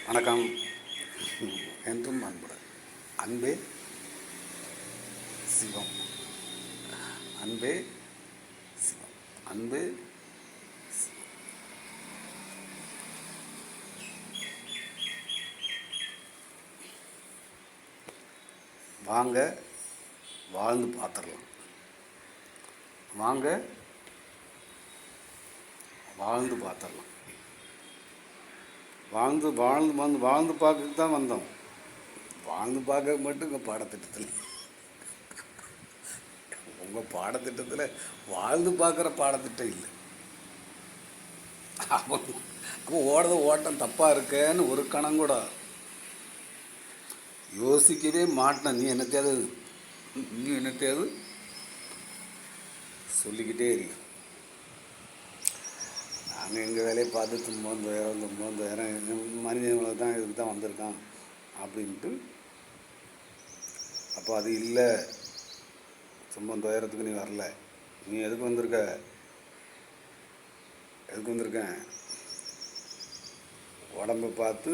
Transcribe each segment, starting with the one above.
வணக்கம். என்றும் அன்புடன் அன்பே சிவம். அன்பே சிவம். அன்பே சிவம். வாங்க வாழ்ந்து பார்த்துடலாம். வாங்க வாழ்ந்து பார்த்துடலாம். வாழ்ந்து பார்க்க தான் வந்தோம். வாழ்ந்து பார்க்க மட்டும் உங்கள் பாடத்திட்டத்தில் வாழ்ந்து பார்க்குற பாடத்திட்டம் இல்லை. அப்போ ஓட்டம் தப்பாக இருக்கேன்னு ஒரு கணம் கூட யோசிக்கவே மாட்டேன். நீ என்னத்தையாவது சொல்லிக்கிட்டே இருக்கு. நாங்கள் எங்கள் வேலையை பார்த்து தும்போந்து மனிதங்களை தான் இதுக்கு தான் வந்திருக்கான் அப்படின்ட்டு. அப்போ அது இல்லை, துயரத்துக்கு நீ வரல. நீ எதுக்கு வந்திருக்கேன்? உடம்பை பார்த்து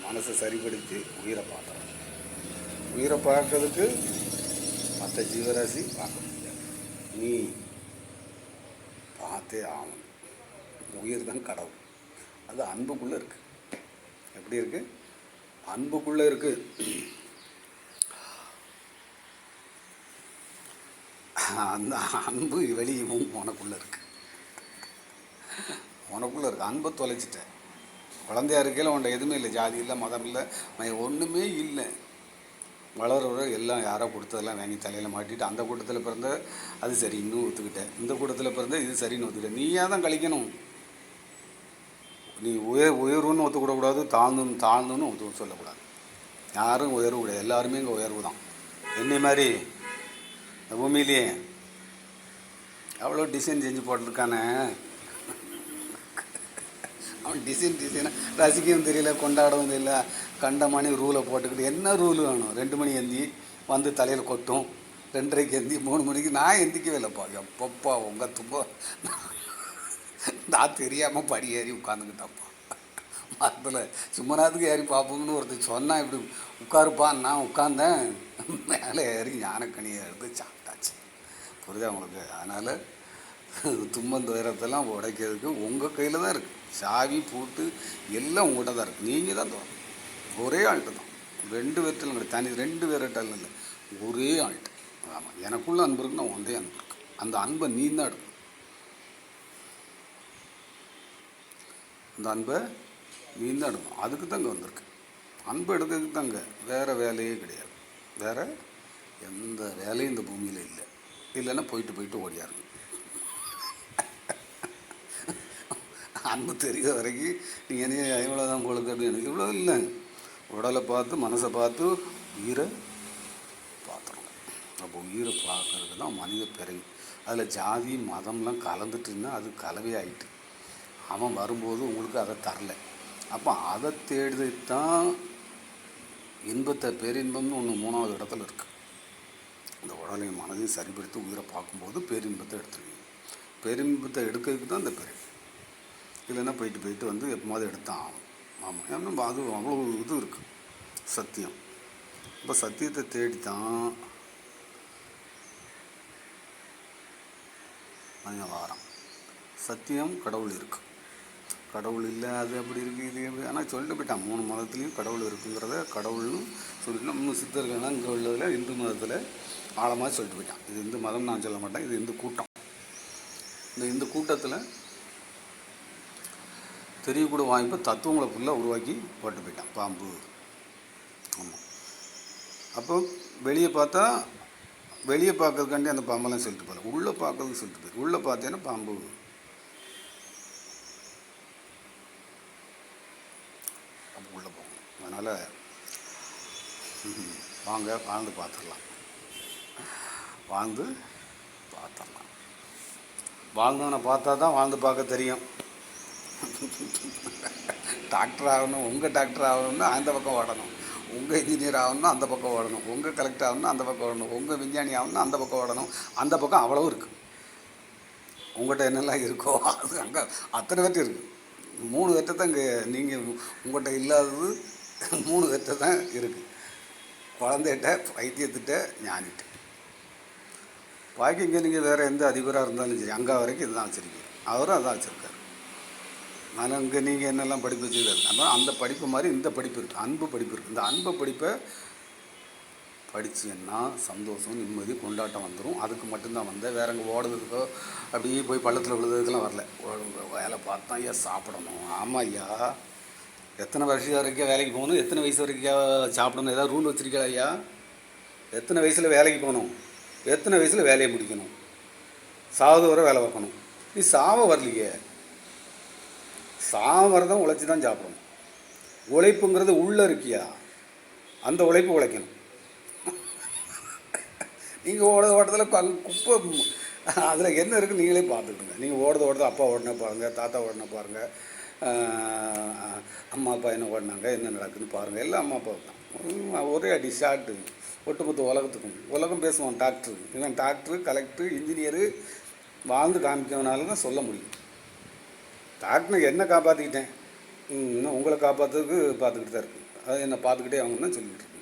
மனசை சரிப்படுத்தி உயிரை பார்க்கறதுக்கு மற்ற ஜீவராசி பார்க்க முடியாது. நீ பார்த்தே ஆகணும். உயிர் தான் கடவுள். அது அன்புக்குள்ளே இருக்குது. எப்படி இருக்குது? அன்புக்குள்ளே இருக்குது. அந்த அன்பு வெளியும் உனக்குள்ளே இருக்குது. அன்பை தொலைச்சிட்டேன். குழந்தையா இருக்கையில் உன்ட எதுவுமே இல்லை. ஜாதி இல்லை, மதம் இல்லை, ஒன்றுமே இல்லை. வளர எல்லாம் யாரோ கொடுத்ததெல்லாம் வாங்கி தலையில் மாட்டிட்டு அந்த கூட்டத்தில் பிறந்த அது சரி இன்னும் ஒத்துக்கிட்டேன், இந்த கூட்டத்தில் பிறந்த இது சரின்னு ஒத்துக்கிட்டேன். நீயாக தான் கழிக்கணும். நீ உயர்வுன்னு ஒத்துக்கூடக்கூடாது, தாழ்ந்துன்னு ஒத்து சொல்லக்கூடாது. யாரும் உயர்வு கிடையாது. எல்லாருமே இங்கே உயர்வு தான். என்னை மாதிரி இந்த பூமியிலேயே அவ்வளோ டிசைன் செஞ்சு போட்டிருக்கானே. அவன் டிசைனாக ரசிக்கவும் தெரியல, கொண்டாடவும் தெரியல. கண்டமானி ரூலை போட்டுக்கிட்டு என்ன ரூலு வேணும்? 2 மணி எந்தி வந்து தலையில் கொட்டும், 2:30 எந்தி 3 மணிக்கு நான் எந்திக்கவே இல்லைப்பா. எப்பப்பா உங்கள் நான் தெரியாமல் படி ஏறி உட்காந்துக்கிட்டப்பா. மரத்தில் சும்மனாத்துக்கு ஏறி பார்ப்போங்கன்னு ஒருத்தர் சொன்னால் இப்படி உட்காருப்பா. நான் உட்காந்தேன், மேலே ஏறி ஞானக்கனியை எடுத்து சாப்பிட்டாச்சு. புரியுதா உங்களுக்கு? அதனால் துயரத்தெல்லாம் உடைக்கிறதுக்கு உங்கள் கையில் தான் இருக்குது. சாவி பூட்டு எல்லாம் உங்கள்கிட்ட தான் இருக்குது. நீங்கள் தான் தோணும். ஒரே ஆள்கிட்ட தான். 2 பேர்கிட்ட இல்லை, தனி 2 பேர்கிட்ட இல்லை, ஒரே ஆள்கிட்ட. ஆமாம், எனக்குள்ள அன்பு இருக்குன்னா ஒன்றே அன்பு இருக்கு. அந்த அன்பை நீ தான் எடுக்கணும். அந்த அன்பை நீ தான் எடுக்கணும். அதுக்கு தான் இங்கே வந்திருக்கு. அன்பு எடுக்கிறதுக்கு தாங்க. வேறு வேலையே கிடையாது. வேறு எந்த வேலையும் இந்த பூமியில் இல்லை. இல்லைன்னா போயிட்டு ஓடியாருங்க. அன்பு தெரிகிற வரைக்கும் நீங்கள் இவ்வளோதான் உங்களுக்கு அப்படின்னு இவ்வளோ இல்லை. உடலை பார்த்து மனசை பார்த்து உயிரை பார்த்துறோம். அப்போ உயிரை பார்க்கறது தான் மனித பிறவி. அதில் ஜாதி மதம்லாம் கலந்துட்டுன்னா அது கலவையாயிட்டு அவன் வரும்போது உங்களுக்கு அதை தரல. அப்போ அதை தேடித்தான் இன்பத்தை பேரின்பம்னு ஒன்று 3வது இடத்துல இருக்குது. இந்த உடலையும் மனதையும் சரிப்படுத்தி உயிரை பார்க்கும்போது பேரின்பத்தை எடுத்துருவீங்க. பேரின்பத்தை எடுக்கிறதுக்கு தான் இந்த பிறவி. இல்லைன்னா போயிட்டு வந்து எப்போது எடுத்தான் ஆகும். ஆமாம், ஏன்னா அது அவ்வளோ இது இருக்குது சத்தியம். இப்போ சத்தியத்தை தேடித்தான் மனிதன் வாரம். சத்தியம் கடவுள் இருக்குது. கடவுள் இல்லை அது அப்படி இருக்குது இது எப்படி, ஆனால் சொல்லிட்டு போயிட்டான். 3 மதத்துலேயும் கடவுள் இருக்குங்கிறத கடவுள்னு சொல்லிட்டு இன்னும் சித்தர்கள்லாம் இங்கே உள்ளதில் இந்து மதத்தில் ஆழமாக சொல்லிட்டு போயிட்டான். இது இந்து மதம் நான் சொல்ல மாட்டேன், இது இந்து கூட்டம். இந்த இந்து கூட்டத்தில் தெரியக்கூட வாய்ப்பு தத்துவங்களை ஃபுல்லாக உருவாக்கி போட்டு போயிட்டான். பாம்பு. ஆமாம். அப்போ வெளியே பார்க்கறதுக்காண்டி அந்த பாம்பெல்லாம் சொல்லிட்டு போகல, உள்ளே பார்க்கறதுக்கு சொல்லிட்டு போயிரு. உள்ளே பார்த்தேன்னா பாம்பு. அப்போ உள்ளே போகணும். அதனால் வாங்க வாழ்ந்து பார்த்துடலாம். வாழ்ந்தவனை பார்த்தா தான் வாழ்ந்து பார்க்க தெரியும். டாக்டர் ஆகணும், உங்கள் டாக்டர் ஆகணும்னா அந்த பக்கம் ஓடணும், உங்கள் இன்ஜினியர் ஆகணும்னா அந்த பக்கம் ஓடணும், உங்கள் கலெக்டர் ஆகணும்னா அந்த பக்கம் ஓடணும், உங்கள் விஞ்ஞானி ஆகணும்னா அந்த பக்கம் ஓடணும். அந்த பக்கம் அவ்வளவு இருக்குது. உங்கள்கிட்ட என்னெல்லாம் இருக்கோ அது அங்கே அத்தனை பேர்ட்டு இருக்குது. 3 கட்டை தான் இங்கே நீங்கள் உங்கள்கிட்ட இல்லாதது 3 கட்டை தான் இருக்குது. குழந்தைகிட்ட, வைத்தியத்திட்ட, ஞானிகிட்ட. பாக்கி இங்கே நீங்கள் வேறு எந்த அதிபராக இருந்தாலும் சரி, அங்கே வரைக்கும் இதுதான் வச்சுருக்கீங்க. அவரும் அதான் வச்சுருக்காரு. ஆனால் இங்கே நீங்கள் என்னெல்லாம் படிப்பு வச்சுருக்காரு. அதனால் அந்த படிப்பு மாதிரி இந்த படிப்பு இருக்குது, அன்பு படிப்பு இருக்குது. இந்த அன்பு படிப்பை படிச்சுன்னா சந்தோஷம், நிம்மதி, கொண்டாட்டம் வந்துடும். அதுக்கு மட்டும்தான் வந்தேன். வேற அங்கே ஓடுறதுக்கோ அப்படியே போய் பள்ளத்தில் விழுதுக்கெல்லாம் வரல. வேலை பார்த்தா ஐயா சாப்பிடணும். ஆமாம் ஐயா, எத்தனை வருஷம் வரைக்கும் வேலைக்கு போகணும், எத்தனை வயசு வரைக்கும் சாப்பிடணும், ஏதாவது ரூல் வச்சுருக்கா ஐயா? எத்தனை வயசில் வேலைக்கு போகணும், எத்தனை வயசில் வேலையை முடிக்கணும், சாவது வர வேலை பார்க்கணும். நீ சாவ வரலையே, சாவரதான் உழைச்சி தான் சாப்பிடணும். உழைப்புங்கிறது உள்ளே இருக்கியா, அந்த உழைப்பு உழைக்கணும். நீங்கள் ஓட்டத்தில் குப்பை அதில் என்ன இருக்குன்னு நீங்களே பார்த்துக்கிட்டுங்க. நீங்கள் ஓடுறது அப்பா ஓடனே பாருங்கள், தாத்தா ஓடனே பாருங்கள், அம்மா அப்பா என்ன ஓடினாங்க, என்ன நடக்குதுன்னு பாருங்கள். எல்லாம் அம்மா அப்பா தான். ஒரே அடி ஷார்ட்டு ஒட்டுமொத்த உலகத்துக்கும். உலகம் பேசுவான் டாக்டரு. இவன் டாக்டரு, கலெக்டரு, இன்ஜினியரு வாழ்ந்து காமிக்கவனால தான் சொல்ல முடியும். டாக்டர் என்ன காப்பாற்றிக்கிட்டேன், இன்னும் உங்களை காப்பாற்றுறதுக்கு பார்த்துக்கிட்டு தான் இருக்கு. அதை என்னை பார்த்துக்கிட்டே அவங்க தான் சொல்லிக்கிட்டு இருக்கு.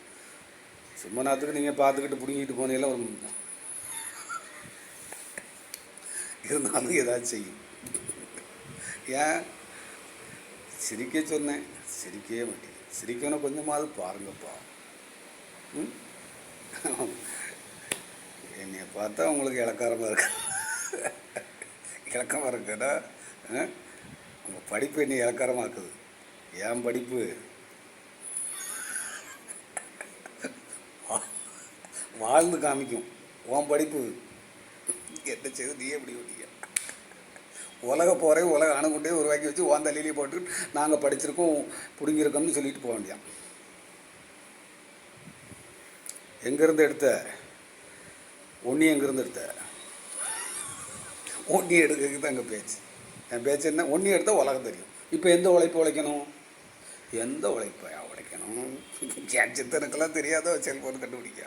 சும்மா நேரத்துக்கு நீங்கள் பார்த்துக்கிட்டு பிடிங்கிட்டு போனீங்களா ஒரு இருந்தாலும் ஏதாச்சும் செய்யும். ஏன் சிரிக்க சொன்னேன், சிரிக்கவே மாட்டேங்க. சிரிக்கணும் கொஞ்சமாவது பாருங்கப்பா. என்னைய பார்த்தா உங்களுக்கு இலக்காரமாக இருக்கு. இலக்கமாக இருக்குடா. உங்கள் படிப்பு என்னை இலக்காரமாக்குது. என் படிப்பு வாழ்ந்து காமிக்கும். உன் படிப்பு என்ன செய்து நீ எப்படி ஓட்டிக்க. உலக போகிறேன், உலக அணுகுண்டே உருவாக்கி வச்சு உன் தலையிலேயே போட்டு நாங்கள் படிச்சிருக்கோம் பிடுங்கிருக்கோம்னு சொல்லிட்டு போக வேண்டியான். எங்கேருந்து எடுத்த ஒன்றி, எங்கேருந்து எடுத்த ஒன்றி எடுக்கிறதுக்கு தான் எங்கள் பேச்சு. என் பேச்சு என்ன, ஒன்றி எடுத்தால் உலகம் தெரியும். இப்போ எந்த உழைப்பு உழைக்கணும், எந்த உழைப்பை உழைக்கணும்? சித்தனுக்கெல்லாம் தெரியாதோ செல்ஃபோன் கண்டுபிடிக்க,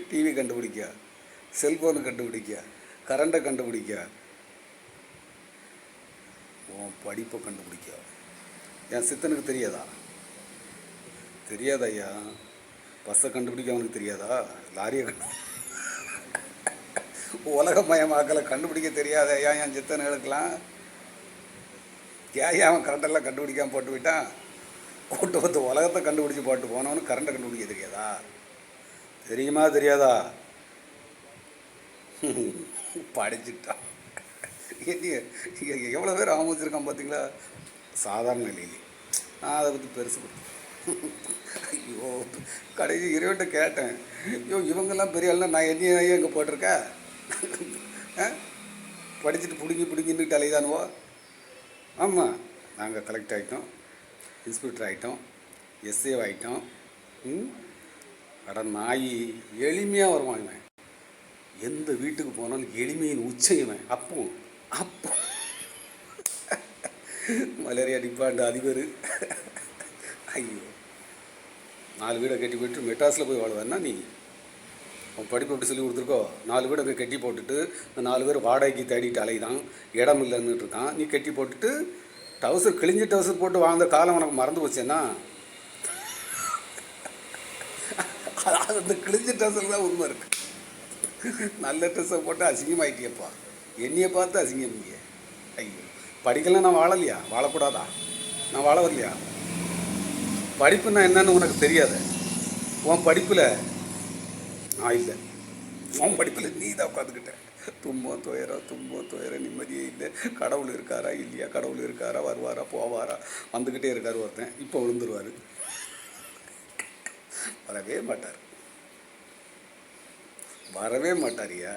டிவி கண்டுபிடிக்க, செல்ஃபோனு கண்டுபிடிக்க, கரண்ட்டை கண்டுபிடிக்க, உன் படிப்பை கண்டுபிடிக்க. என் சித்தனுக்கு தெரியாதா? தெரியாதா ஐயா? பஸ்ஸை கண்டுபிடிக்க அவனுக்கு தெரியாதா? லாரியை உலகமயமாக்கலை கண்டுபிடிக்க தெரியாத ஐயா என் சித்தனுகளுக்கெல்லாம்? ஏன் அவன் கரண்டெல்லாம் கண்டுபிடிக்காமல் போட்டு விட்டான்? ஒட்டு உலகத்தை கண்டுபிடிச்சி போட்டு போனவனு கரண்ட்டை கண்டுபிடிக்க தெரியாதா? தெரியுமா தெரியாதா? படிச்சுட்டான். எவ்வளோ பேர் ஆமோச்சிருக்கான் பார்த்தீங்களா? சாதாரண நிலையிலே. நான் அதை பற்றி பெருசு கொடுத்தேன். ஐயோ, கடைசி இறைவன்ட்ட கேட்டேன், ஐயோ இவங்கெல்லாம் பெரிய ஆளுனா நான் என்னையே இங்கே போட்டிருக்கேன், படிச்சுட்டு பிடிங்கிட்டு அலைதானுவோ. ஆமாம், நாங்கள் கலெக்ட் ஆகிட்டோம், இன்ஸ்பெக்டர் ஆகிட்டோம், எஸ்ஏ ஆகிட்டோம். அட நாய் எளிமையாக வருவான் இவன். எந்த வீட்டுக்கு போனாலும் எளிமையின் உச்சைவன். அப்போ மலேரியா டிபார்ட் அதிபர். ஐயோ, 4 வீடை கட்டி போயிட்டு மெட்ராஸில் போய் வாழ்வேன்னா நீ? அவன் படிப்பு எப்படி சொல்லி கொடுத்துருக்கோ? 4 வீடு அங்கே கட்டி போட்டுட்டு இந்த 4 பேர் வாடகைக்கு தேடிட்டு அலைதான், இடம் இல்லைன்னு இருக்கான். நீ கட்டி போட்டுட்டு டவுசர் கிழிஞ்ச டவுசர் போட்டு வாழ்ந்த காலம் உனக்கு மறந்து போச்சேன்னா? அந்த கிழிஞ்ச டவுசர் தான் உண்மை இருக்கு. நல்ல ட்ரெஸ்ஸை போட்டு அசிங்கமாயிட்டியப்பா. என்னையை பார்த்து அசிங்கமிங்க. ஐயோ, படிக்கலாம் நான் வாழலையா? வாழக்கூடாதா? நான் வாழ வரலையா? படிப்புன்னா என்னன்னு உனக்கு தெரியாது. உன் படிப்பில் நான் இல்லை, உன் படிப்பில் நீ தான் உட்காந்துக்கிட்ட. துன்பம் துயரம் நிம்மதியே இல்லை. கடவுள் இருக்காரா இல்லையா? கடவுள் இருக்காரா, வருவாரா போவாரா? வந்துக்கிட்டே இருக்கார் ஒருத்தன். இப்போ விழுந்துருவார், வரவே மாட்டாரியா?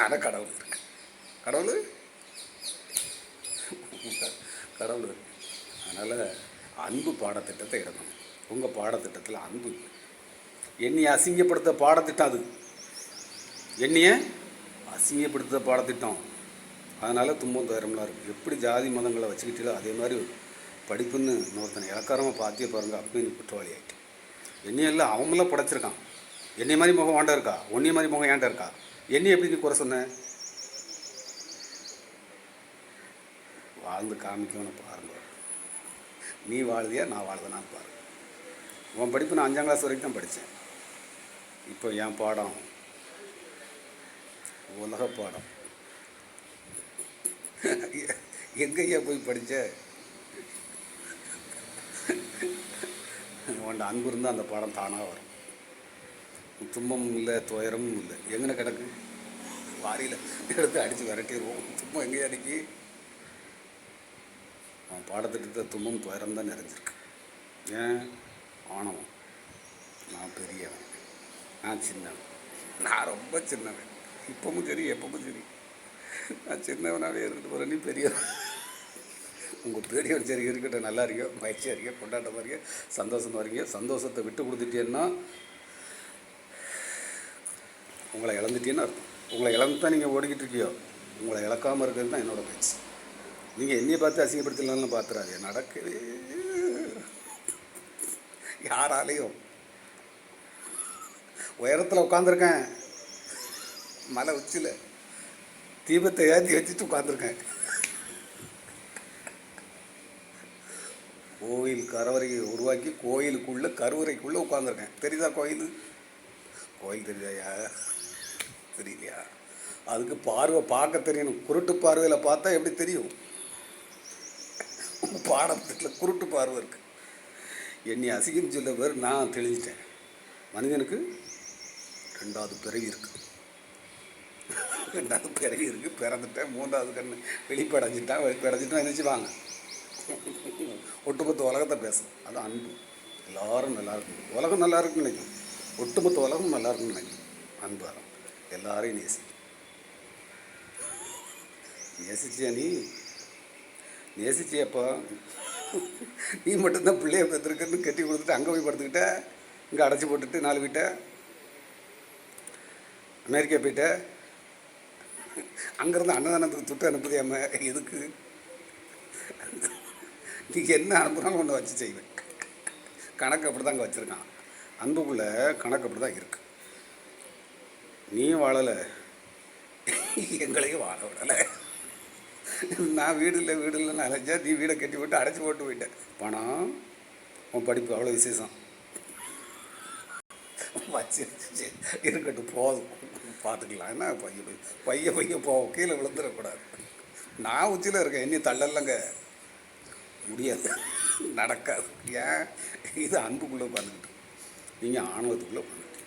ஆனால் கடவுள் இருக்கு. கடவுள் இருக்கு. அதனால் அன்பு பாடத்திட்டத்தை எடுக்கணும். உங்கள் பாடத்திட்டத்தில் அன்பு. என்னையை அசிங்கப்படுத்த பாடத்திட்டம் அது. என்னையை அசிங்கப்படுத்த பாடத்திட்டம். அதனால் துன்பம் துயரம்லாம் இருக்குது. எப்படி ஜாதி மதங்களை வச்சுக்கிட்டீங்களோ அதே மாதிரி படிப்புன்னு இன்னொருத்தனை இலக்காரமாக பார்த்தே பாருங்கள். அப்போ நீ குற்றவாளி ஆகிட்டு. என்னையெல்லாம் அவங்களாம் படைச்சிருக்கான். என்னை மாதிரி முகம் வாண்ட இருக்கா, ஒன்றைய மாதிரி முகம் ஏன்டா இருக்கா? என்னை எப்படி நீ குறை சொன்ன? வாழ்ந்து காமிக்கணும்னு பாருங்க. நீ வாழுதியா நான் வாழுதுனான்னு பாரு. உன் படிப்பு நான் 5ஆம் கிளாஸ் வரைக்கும் தான் படித்தேன். இப்போ என் பாடம் உலக பாடம். எங்கேயா போய் படித்த? உன்ட அன்பு இருந்தால் அந்த பாடம் தானாக வரும். துன்பமும் இல்லை, துயரமும் இல்லை. எங்கே கிடக்கு? வாரியில் எடுத்து அடித்து விரட்டிடுவோம். துன்பம் எங்கேயா அடிக்கி? அவன் பாடத்திட்டத்தை துன்பம் துயரம் தான் நிறைஞ்சிருக்கு. ஏன்? ஆணவம். நான் பெரியவன், நான் சின்னவன், நான் ரொம்ப சின்னவன். இப்பவும் சரி எப்பவும் சரி நான் சின்னவனாகவே இருந்துட்டு போகிறேன். நீ பெரியவன். உங்கள் பெரியவன் சரி இருக்கட்டும், நல்லா இருக்கியோ, மகிழ்ச்சியாக இருக்கியோ, கொண்டாட்டமாக இருக்கியோ, சந்தோஷமாக இருக்கியோ. சந்தோஷத்தை விட்டு கொடுத்துட்டேன்னா உங்களை இழந்துட்டேன்னு அர்த்தம். உங்களை இழந்து தான் நீங்கள் ஓடிக்கிட்டு இருக்கியோ. உங்களை இழக்காமல் இருக்கிறது தான் என்னோடய பேச்சு. நீங்கள் என்னையை பார்த்து அசிங்கப்படுத்தலாம்னு பார்த்துறாது. நடக்கவே யாராலையும். உயரத்தில் உட்காந்துருக்கேன், மலை உச்சியில் தீபத்தை ஏற்றி வச்சுட்டு உட்காந்துருக்கேன். கோயில் கருவறையை உருவாக்கி கோயிலுக்குள்ளே கருவறைக்குள்ளே உட்காந்துருக்கேன். தெரியுதா கோயில்? கோயில் தெரியுதாயா? தெரியலையா? அதுக்கு பார்வை பார்க்க தெரியணும். குருட்டு பார்வையில் பார்த்தா எப்படி தெரியும்? பாடத்தில் குருட்டு பார்வை இருக்குது. என்னை அசிங்கம் சொல்ல பேர் நான் தெளிஞ்சிட்டேன். மனிதனுக்கு 2வது பிறவி இருக்குது. 2வது பிறவி இருக்குது. பிறந்துட்டேன். 3வது கண்ணு வெளிப்படைஞ்சிட்டான் என்ன செய்வாங்க? ஒட்டுமொத்த உலகத்தை பேசும். அது அன்பு. எல்லோரும் நல்லா இருக்கணும். உலகம் நல்லா இருக்குன்னு நினைக்கும். ஒட்டுமொத்த உலகம் நல்லா இருக்குன்னு நினைக்கும். அன்பு எல்லாரையும் நேசிச்சியா? நீ நேசிச்சியப்பா? நீ மட்டும்தான் பிள்ளைய பெற்றிருக்குன்னு கட்டி கொடுத்துட்டு அங்கே போய் படுத்துக்கிட்ட, இங்கே அடைச்சி போட்டுட்டு 4 வீட்டை அமெரிக்கா போயிட்ட. அங்கேருந்து அன்னதானத்துக்கு துட்டு அனுப்புதியாம எதுக்கு? நீ என்ன அனுப்புனாலும் ஒன்று வச்சு செய்வேன். கணக்கு அப்படி தான் அங்கே வச்சுருக்கான். அன்புக்குள்ளே கணக்கு அப்படி தான் இருக்குது. நீயும் வாழலை, எங்களையும் வாழ விடலை. நான் வீடு இல்லைன்னு அலைஞ்சா நீ வீடை கட்டி போட்டு அடைச்சி போட்டு போயிட்டேன். பணம், உன் படிப்பு அவ்வளோ விசேஷம் வச்சு இருக்கட்டும், போதும், பார்த்துக்கலாம். என்ன பைய போவோம், கீழே விழுந்துடக்கூடாது. நான் உச்சியில் இருக்கேன், இன்னும் தள்ளலங்க, முடியாது, நடக்காது. ஏன்? இது அன்புக்குள்ளே உட்காந்துக்கிட்டு, நீங்கள் ஆணவத்துக்குள்ளே உட்காந்துக்கிட்டு.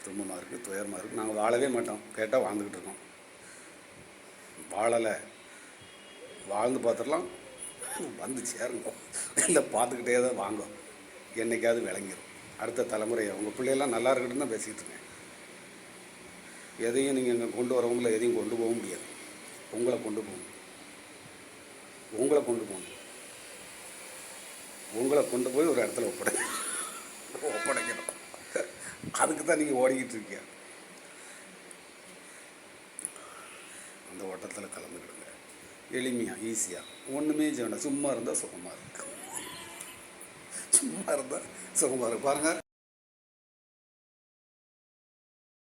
துன்பமாக இருக்குது, துயரமாக இருக்குது. நாங்கள் வாழவே மாட்டோம். கேட்டால் வாழ்ந்துக்கிட்டு இருக்கோம். வாழலை, வாழ்ந்து பார்த்துடலாம், வந்து சேருங்க. இல்லை பார்த்துக்கிட்டே தான் வாங்க, என்றைக்காவது விளங்கிடும். அடுத்த தலைமுறையை உங்கள் பிள்ளையெல்லாம் நல்லா இருக்கட்டும் தான் பேசிக்கிட்டு இருக்கேன். எதையும் நீங்கள் இங்கே கொண்டு வரவங்கள எதையும் கொண்டு போக முடியாது. உங்களை கொண்டு போகணும். உங்களை கொண்டு போய் ஒரு இடத்துல ஒப்படைக்கணும். அதுக்கு தான் நீங்கள் ஓடிக்கிட்டு இருக்கீங்க. அந்த ஓட்டத்தில் கலந்துக்கிடுங்க. எளிமையாக, ஈஸியாக, ஒன்றுமே செய்யணும். சும்மா இருந்தால் சுகமாக இருக்கு. பாருங்கள்.